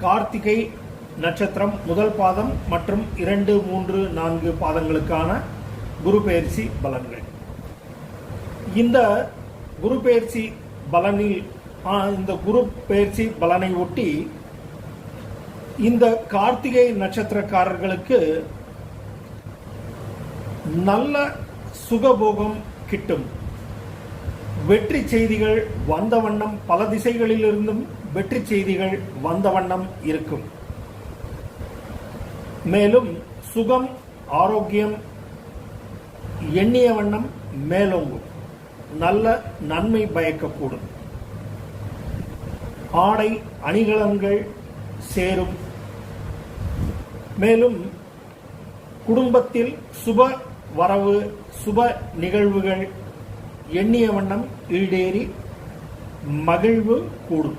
கார்த்திகை நட்சத்திரம் முதல் பாதம் மற்றும் 2, 3, 4 பாதங்களுக்கான குரு பெயர்ச்சி பலன்கள். இந்த குரு பெயர்ச்சி பலனில் இந்த குரு பெயர்ச்சி பலனை ஒட்டி இந்த கார்த்திகை நட்சத்திரக்காரர்களுக்கு நல்ல சுகபோகம் கிட்டும். வெற்றி செய்திகள் வந்த வண்ணம், பல திசைகளிலிருந்தும் வெற்றி செய்திகள் வந்த வண்ணம் இருக்கும். மேலும் சுகம், ஆரோக்கியம் எண்ணிய வண்ணம் மேலோங்கும். நல்ல நன்மை பயக்கக்கூடும். ஆடை அணிகலன்கள் சேரும். மேலும் குடும்பத்தில் சுப வரவு, சுப நிகழ்வுகள் எண்ணிய வண்ணம் ஈடேறி மகிழ்வு கூடும்.